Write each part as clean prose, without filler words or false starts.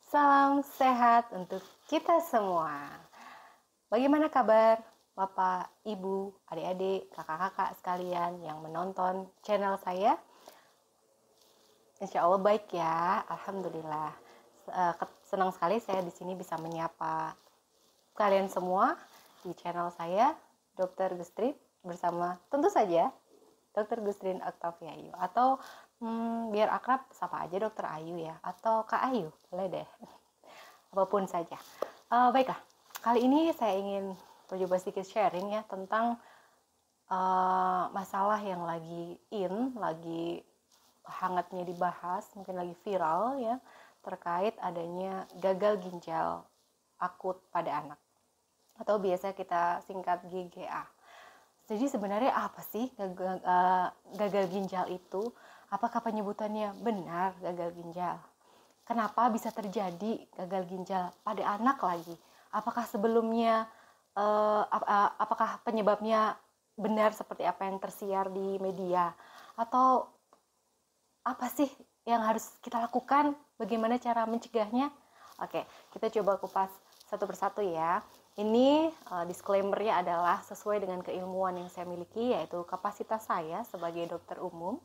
Salam sehat untuk kita semua. Bagaimana kabar Bapak, Ibu, adik-adik, kakak-kakak sekalian yang menonton channel saya? Insya Allah baik ya, Alhamdulillah. Senang sekali saya di sini bisa menyapa kalian semua di channel saya, Dr. Gustrin, bersama tentu saja Dr. Gustrin Octaviayu, atau biar akrab sapa aja Dr. Ayu ya, atau Kak Ayu, boleh deh, apapun saja. Baiklah, kali ini saya ingin coba sedikit sharing ya tentang masalah yang lagi lagi hangatnya dibahas, mungkin lagi viral ya, terkait adanya gagal ginjal akut pada anak, atau biasa kita singkat GGA. Jadi sebenarnya apa sih gagal ginjal itu? Apakah penyebutannya benar gagal ginjal? Kenapa bisa terjadi gagal ginjal pada anak lagi? Apakah sebelumnya, apakah penyebabnya benar seperti apa yang tersiar di media? Atau apa sih yang harus kita lakukan? Bagaimana cara mencegahnya? Oke, kita coba kupas satu persatu ya. Ini disclaimer-nya adalah sesuai dengan keilmuan yang saya miliki, yaitu kapasitas saya sebagai dokter umum,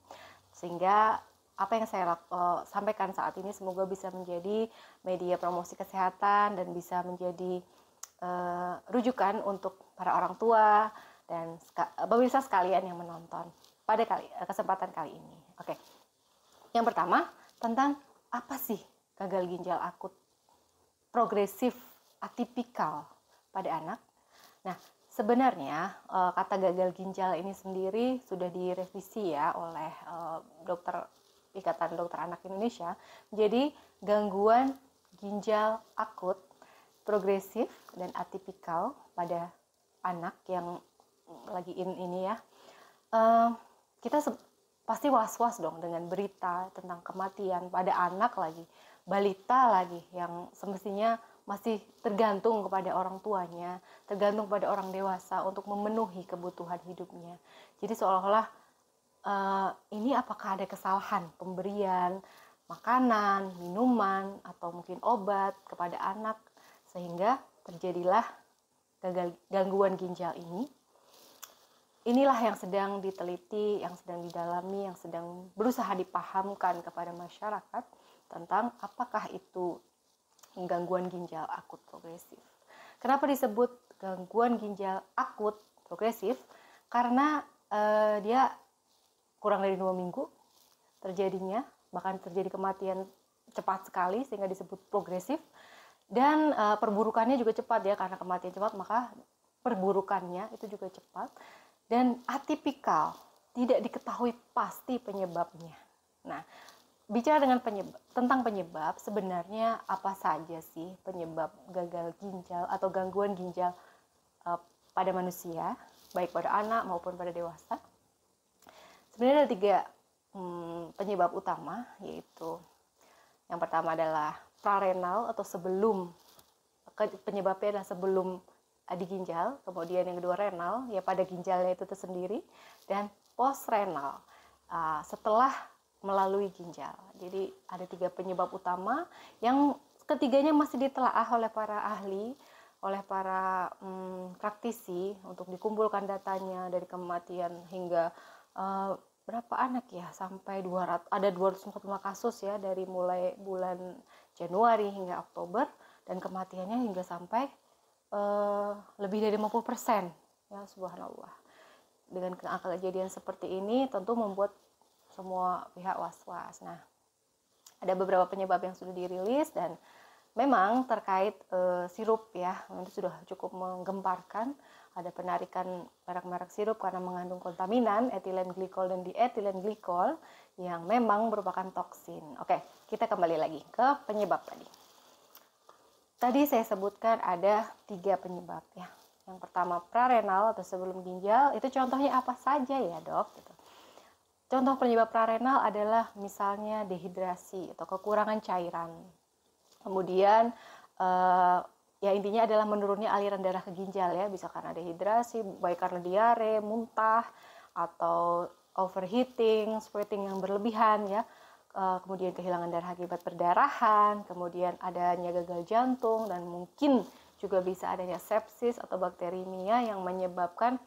sehingga apa yang saya sampaikan saat ini semoga bisa menjadi media promosi kesehatan dan bisa menjadi rujukan untuk para orang tua dan pemirsa sekalian yang menonton pada kesempatan kali ini. Oke, yang pertama tentang apa sih gagal ginjal akut progresif atipikal pada anak. Nah, sebenarnya kata gagal ginjal ini sendiri sudah direvisi ya oleh Ikatan Dokter Anak Indonesia menjadi gangguan ginjal akut progresif dan atipikal pada anak yang lagi ini ya. Kita pasti was-was dong dengan berita tentang kematian pada anak lagi, balita lagi, yang semestinya masih tergantung kepada orang tuanya, tergantung pada orang dewasa untuk memenuhi kebutuhan hidupnya. Jadi seolah-olah ini apakah ada kesalahan pemberian makanan, minuman, atau mungkin obat kepada anak sehingga terjadilah gangguan ginjal ini. Inilah yang sedang diteliti, yang sedang didalami, yang sedang berusaha dipahamkan kepada masyarakat tentang apakah itu gangguan ginjal akut progresif. Kenapa disebut gangguan ginjal akut progresif? Karena dia kurang dari 2 minggu terjadinya, bahkan terjadi kematian cepat sekali sehingga disebut progresif. Dan perburukannya juga cepat ya, karena kematian cepat maka perburukannya itu juga cepat. Dan atipikal, tidak diketahui pasti penyebabnya. Nah, bicara tentang penyebab, sebenarnya apa saja sih penyebab gagal ginjal atau gangguan ginjal pada manusia, baik pada anak maupun pada dewasa? Sebenarnya ada 3 penyebab utama, yaitu yang pertama adalah prarenal atau sebelum, penyebabnya adalah sebelum di ginjal, kemudian yang kedua renal, ya pada ginjalnya itu tersendiri, dan postrenal setelah melalui ginjal. Jadi ada 3 penyebab utama yang ketiganya masih ditelaah oleh para ahli, oleh para praktisi untuk dikumpulkan datanya dari kematian hingga berapa anak ya, sampai 200, ada 245 kasus ya dari mulai bulan Januari hingga Oktober, dan kematiannya hingga sampai lebih dari 50% ya, subhanallah. Dengan angka kejadian seperti ini tentu membuat semua pihak was-was. Nah, ada beberapa penyebab yang sudah dirilis dan memang terkait sirup ya, itu sudah cukup menggemparkan. Ada penarikan merek-merek sirup karena mengandung kontaminan etilen glikol dan dietilen glikol yang memang merupakan toksin. Oke, kita kembali lagi ke penyebab tadi. Tadi saya sebutkan ada 3 penyebab ya. Yang pertama prarenal atau sebelum ginjal, itu contohnya apa saja ya dok? Gitu. Contoh penyebab prarenal adalah misalnya dehidrasi atau kekurangan cairan. Kemudian ya intinya adalah menurunnya aliran darah ke ginjal ya, bisa karena dehidrasi, baik karena diare, muntah, atau overheating, sweating yang berlebihan ya. kemudian kehilangan darah akibat perdarahan, kemudian adanya gagal jantung, dan mungkin juga bisa adanya sepsis atau bakteremia yang menyebabkan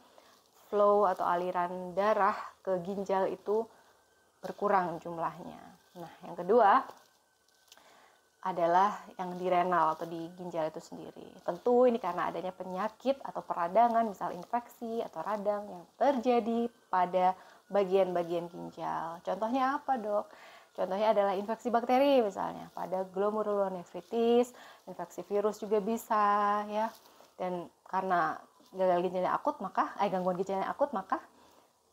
flow atau aliran darah ke ginjal itu berkurang jumlahnya. Nah, yang kedua adalah yang di renal atau di ginjal itu sendiri. Tentu ini karena adanya penyakit atau peradangan, misal infeksi atau radang yang terjadi pada bagian-bagian ginjal. Contohnya apa, Dok? Contohnya adalah infeksi bakteri misalnya pada glomerulonefritis, infeksi virus juga bisa ya. Dan karena gagal ginjalnya akut maka gangguan ginjalnya akut maka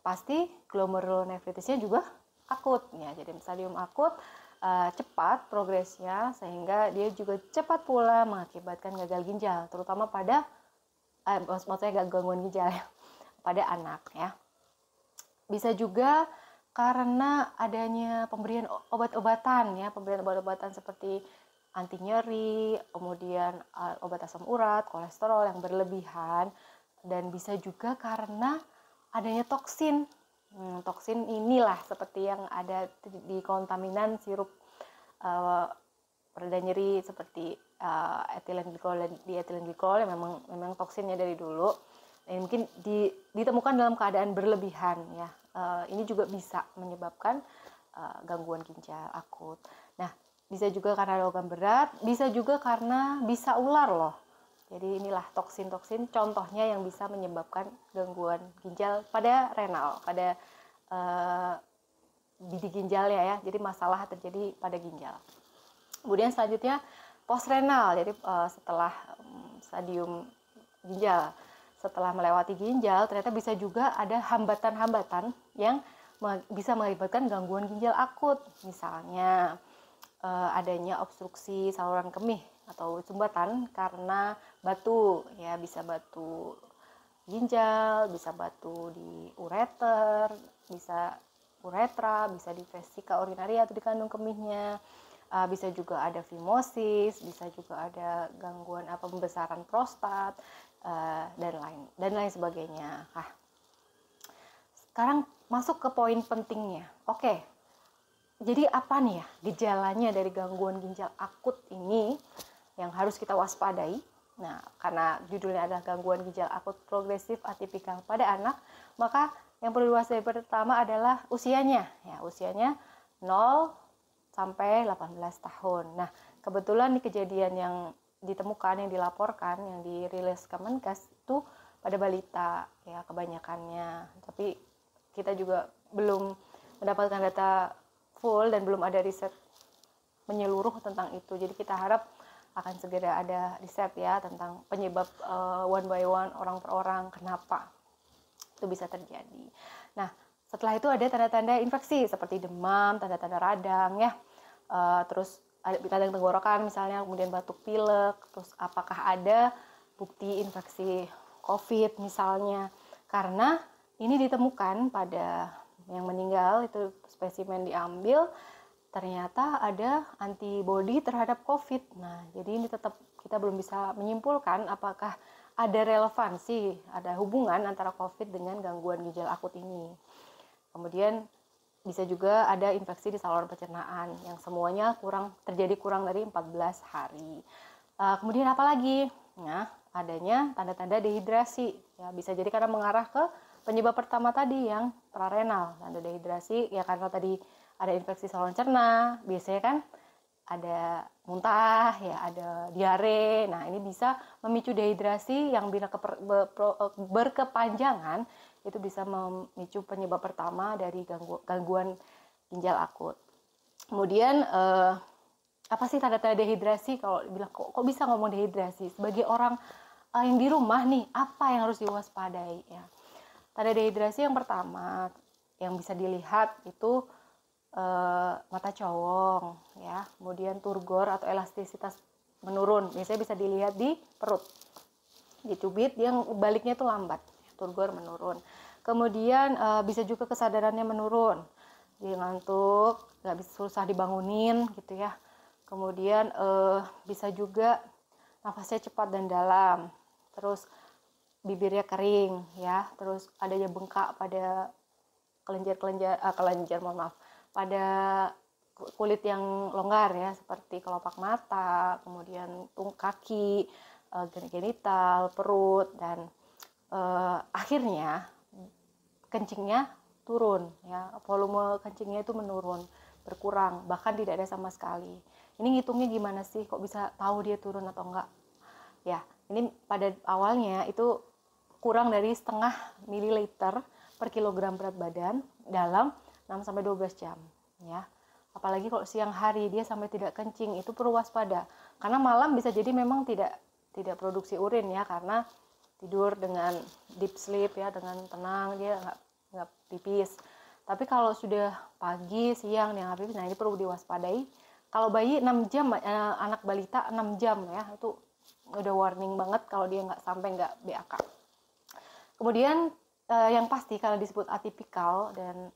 pasti glomerulonefritisnya juga akut ya. Jadi stadium akut cepat progresnya sehingga dia juga cepat pula mengakibatkan gagal ginjal, terutama pada maksudnya gangguan ginjal ya, pada anak ya. Bisa juga karena adanya pemberian obat-obatan ya, pemberian obat-obatan seperti anti nyeri, kemudian obat asam urat, kolesterol yang berlebihan, dan bisa juga karena adanya toksin. Toksin inilah seperti yang ada di kontaminan sirup pereda nyeri seperti etilen glikol dan dietilen glikol yang memang toksinnya dari dulu. Dan mungkin ditemukan dalam keadaan berlebihan ya. Ini juga bisa menyebabkan gangguan ginjal akut. Nah, bisa juga karena logam berat, bisa juga karena bisa ular loh. Jadi inilah toksin-toksin contohnya yang bisa menyebabkan gangguan ginjal pada renal, pada di ginjal ya. Jadi masalah terjadi pada ginjal. Kemudian selanjutnya postrenal. Jadi setelah stadium ginjal, setelah melewati ginjal, ternyata bisa juga ada hambatan-hambatan yang bisa mengakibatkan gangguan ginjal akut. Misalnya adanya obstruksi saluran kemih atau sumbatan karena batu ya, bisa batu ginjal, bisa batu di ureter, bisa uretra, bisa di vesika urinaria atau di kandung kemihnya. Bisa juga ada fimosis, bisa juga ada gangguan pembesaran prostat dan lain sebagainya. Sekarang masuk ke poin pentingnya. Oke. Jadi apa nih ya gejalanya dari gangguan ginjal akut ini yang harus kita waspadai? Nah, karena judulnya adalah gangguan ginjal akut progresif atipikal pada anak, maka yang perlu diwaspadai pertama adalah usianya. Ya, usianya 0 sampai 18 tahun. Nah, kebetulan nih kejadian yang ditemukan, yang dilaporkan, yang dirilis Kemenkes itu pada balita ya kebanyakannya. Tapi kita juga belum mendapatkan data full dan belum ada riset menyeluruh tentang itu. Jadi kita harap akan segera ada riset ya tentang penyebab one by one, orang per orang, kenapa itu bisa terjadi. Nah, setelah itu ada tanda-tanda infeksi seperti demam, tanda-tanda radang ya. Terus ada radang tenggorokan misalnya, kemudian batuk pilek, terus apakah ada bukti infeksi COVID misalnya. Karena ini ditemukan pada yang meninggal, itu spesimen diambil, ternyata ada antibodi terhadap COVID. Nah, jadi ini tetap kita belum bisa menyimpulkan apakah ada relevansi, ada hubungan antara COVID dengan gangguan ginjal akut ini. Kemudian bisa juga ada infeksi di saluran pencernaan yang semuanya terjadi kurang dari 14 hari. Kemudian apa lagi? Nah, adanya tanda-tanda dehidrasi. Ya, bisa jadi karena mengarah ke penyebab pertama tadi yang prarenal. Tanda dehidrasi ya karena tadi ada infeksi saluran cerna, biasanya kan ada muntah, ya ada diare. Nah, ini bisa memicu dehidrasi yang bila berkepanjangan itu bisa memicu penyebab pertama dari gangguan ginjal akut. Kemudian apa sih tanda-tanda dehidrasi? Kalau bilang kok bisa ngomong dehidrasi? Sebagai orang yang di rumah nih, apa yang harus diwaspadai ya? Tanda dehidrasi yang pertama yang bisa dilihat itu mata cowong ya, kemudian turgor atau elastisitas menurun, biasanya bisa dilihat di perut, di cubit yang baliknya itu lambat, turgor menurun. Kemudian bisa juga kesadarannya menurun, dia ngantuk, nggak bisa, susah dibangunin gitu ya. Kemudian bisa juga nafasnya cepat dan dalam, terus bibirnya kering ya, terus adanya bengkak pada kelenjar pada kulit yang longgar ya, seperti kelopak mata, kemudian kaki, genital, perut, dan akhirnya kencingnya turun ya, volume kencingnya itu menurun, berkurang, bahkan tidak ada sama sekali. Ini ngitungnya gimana sih, kok bisa tahu dia turun atau enggak? Ya, ini pada awalnya itu kurang dari setengah mililiter per kilogram berat badan dalam 6-12 jam ya. Apalagi kalau siang hari dia sampai tidak kencing, itu perlu waspada. Karena malam bisa jadi memang tidak produksi urin ya, karena tidur dengan deep sleep ya, dengan tenang, dia nggak pipis. Tapi kalau sudah pagi, siang, yang pipis, nah ini perlu diwaspadai. Kalau bayi 6 jam, anak balita 6 jam ya, itu udah warning banget kalau dia nggak BAK. Kemudian yang pasti kalau disebut atipikal, dan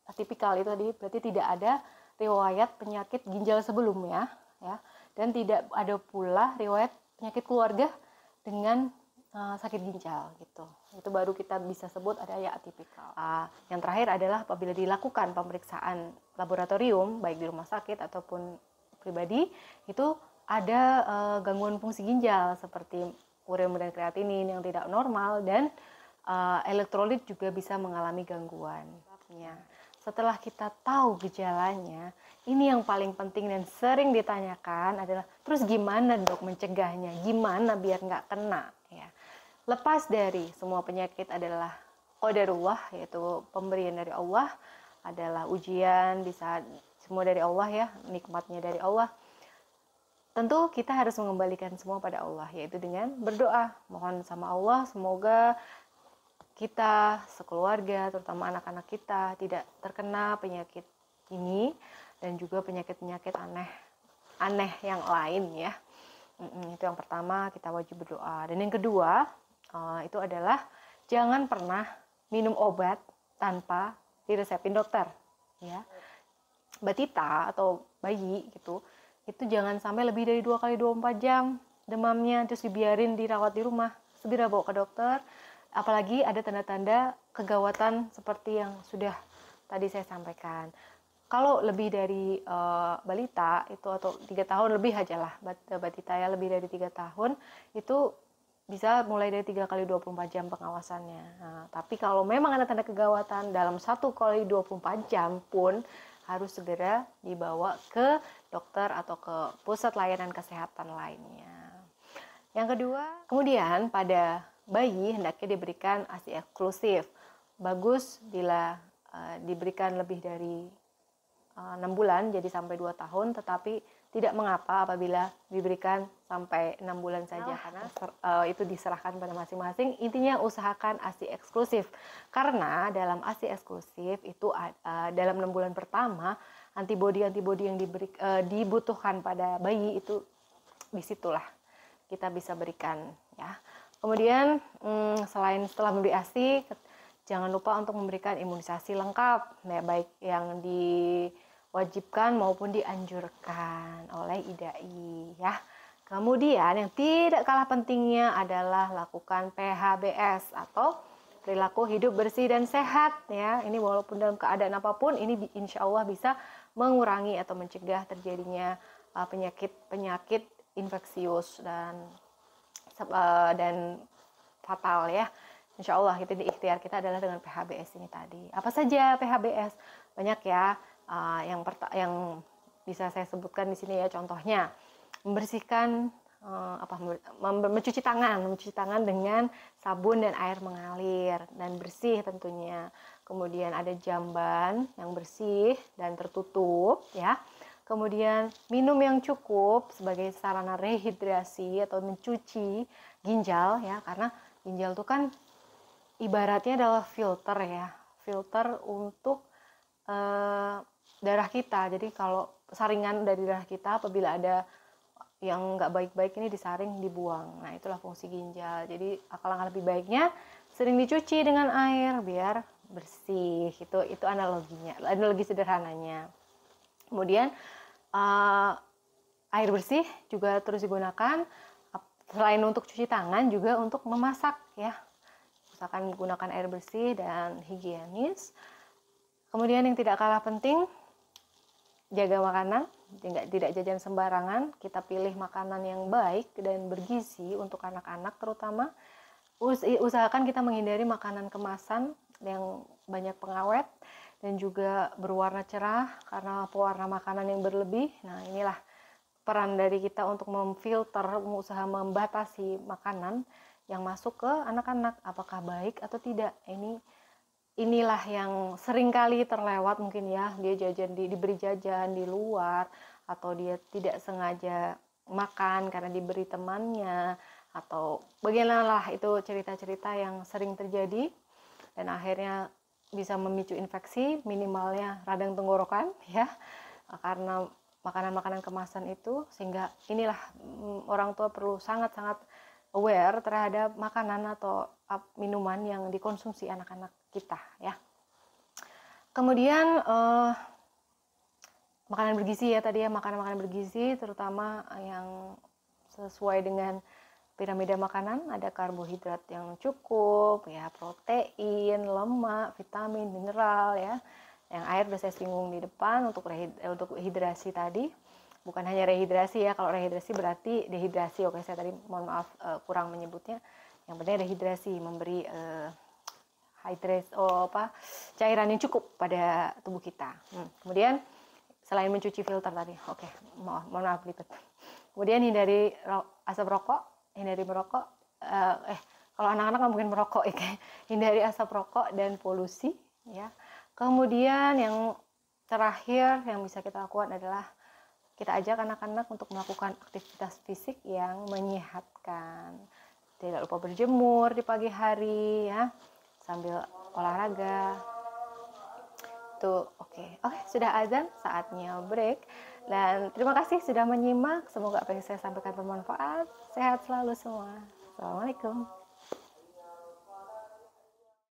atipikal itu tadi berarti tidak ada riwayat penyakit ginjal sebelumnya ya, dan tidak ada pula riwayat penyakit keluarga dengan sakit ginjal gitu. Itu baru kita bisa sebut ada ya atipikal. Yang terakhir adalah apabila dilakukan pemeriksaan laboratorium baik di rumah sakit ataupun pribadi, itu ada gangguan fungsi ginjal seperti urea dan kreatinin yang tidak normal, dan elektrolit juga bisa mengalami gangguan. Setelah kita tahu gejalanya, ini yang paling penting dan sering ditanyakan adalah, terus gimana dok mencegahnya? Gimana biar nggak kena? Ya. Lepas dari semua penyakit adalah qadarullah, yaitu pemberian dari Allah, adalah ujian, bisa semua dari Allah ya, nikmatnya dari Allah. Tentu kita harus mengembalikan semua pada Allah, yaitu dengan berdoa. Mohon sama Allah, semoga kita sekeluarga, terutama anak-anak kita, tidak terkena penyakit ini dan juga penyakit-penyakit aneh yang lain ya. Itu yang pertama, kita wajib berdoa. Dan yang kedua itu adalah jangan pernah minum obat tanpa diresepin dokter ya. Batita atau bayi gitu, itu jangan sampai lebih dari 2 kali 24 jam demamnya terus dibiarin dirawat di rumah. Segera bawa ke dokter, apalagi ada tanda-tanda kegawatan seperti yang sudah tadi saya sampaikan. Kalau lebih dari balita itu, atau 3 tahun lebih aja lah, batita ya, lebih dari 3 tahun itu bisa mulai dari 3 kali 24 jam pengawasannya. Nah, tapi kalau memang ada tanda kegawatan dalam 1 kali 24 jam pun harus segera dibawa ke dokter atau ke pusat layanan kesehatan lainnya. Yang kedua, kemudian pada bayi hendaknya diberikan ASI eksklusif. Bagus bila diberikan lebih dari 6 bulan, jadi sampai 2 tahun, tetapi tidak mengapa apabila diberikan sampai 6 bulan saja, karena itu diserahkan pada masing-masing. Intinya usahakan ASI eksklusif, karena dalam ASI eksklusif itu dalam 6 bulan pertama, antibodi-antibodi yang dibutuhkan pada bayi itu disitulah kita bisa berikan ya. Kemudian selain setelah memberi ASI, jangan lupa untuk memberikan imunisasi lengkap, ya, baik yang diwajibkan maupun dianjurkan oleh IDAI ya. Kemudian yang tidak kalah pentingnya adalah lakukan PHBS atau perilaku hidup bersih dan sehat ya. Ini walaupun dalam keadaan apapun, ini insya Allah bisa mengurangi atau mencegah terjadinya penyakit infeksius dan fatal ya. Insya Allah itu di ikhtiar kita adalah dengan PHBS ini tadi. Apa saja PHBS? Banyak ya. Yang bisa saya sebutkan di sini ya, contohnya membersihkan mencuci tangan dengan sabun dan air mengalir dan bersih tentunya. Kemudian ada jamban yang bersih dan tertutup ya. Kemudian minum yang cukup sebagai sarana rehidrasi atau mencuci ginjal ya, karena ginjal itu kan ibaratnya adalah filter ya, filter untuk darah kita. Jadi kalau saringan dari darah kita apabila ada yang nggak baik-baik ini disaring, dibuang. Nah itulah fungsi ginjal. Jadi alangkah lebih baiknya sering dicuci dengan air biar bersih. Itu analogi sederhananya. Kemudian air bersih juga terus digunakan, selain untuk cuci tangan juga untuk memasak ya. Misalkan gunakan air bersih dan higienis. Kemudian yang tidak kalah penting, jaga makanan, tidak jajan sembarangan, kita pilih makanan yang baik dan bergizi untuk anak-anak terutama. Usahakan kita menghindari makanan kemasan yang banyak pengawet dan juga berwarna cerah karena pewarna makanan yang berlebih. Nah, inilah peran dari kita untuk memfilter, usaha membatasi makanan yang masuk ke anak-anak, apakah baik atau tidak. Inilah yang seringkali terlewat mungkin ya, dia diberi jajan di luar, atau dia tidak sengaja makan karena diberi temannya, atau bagaimana itu cerita-cerita yang sering terjadi dan akhirnya bisa memicu infeksi, minimalnya radang tenggorokan ya, karena makanan-makanan kemasan itu. Sehingga inilah orang tua perlu sangat-sangat aware terhadap makanan atau minuman yang dikonsumsi anak-anak kita ya. Kemudian makanan bergizi ya tadi ya, makanan-makanan bergizi terutama yang sesuai dengan piramida makanan, ada karbohidrat yang cukup ya, protein, lemak, vitamin, mineral ya. Yang air udah saya singgung di depan untuk hidrasi tadi. Bukan hanya rehidrasi ya, kalau rehidrasi berarti dehidrasi. Oke, saya tadi mohon maaf kurang menyebutnya. Yang penting rehidrasi, memberi cairan yang cukup pada tubuh kita. Kemudian selain mencuci filter tadi, oke, mohon maaf lipat. Kemudian hindari asap rokok, hindari merokok. Kalau anak-anak nggak mungkin merokok ya, hindari asap rokok dan polusi ya. Kemudian yang terakhir yang bisa kita lakukan adalah kita ajak anak-anak untuk melakukan aktivitas fisik yang menyehatkan. Tidak lupa berjemur di pagi hari ya, sambil olahraga. Tuh, oke, sudah azan, saatnya break. Dan terima kasih sudah menyimak. Semoga apa yang saya sampaikan bermanfaat. Sehat selalu semua. Assalamualaikum.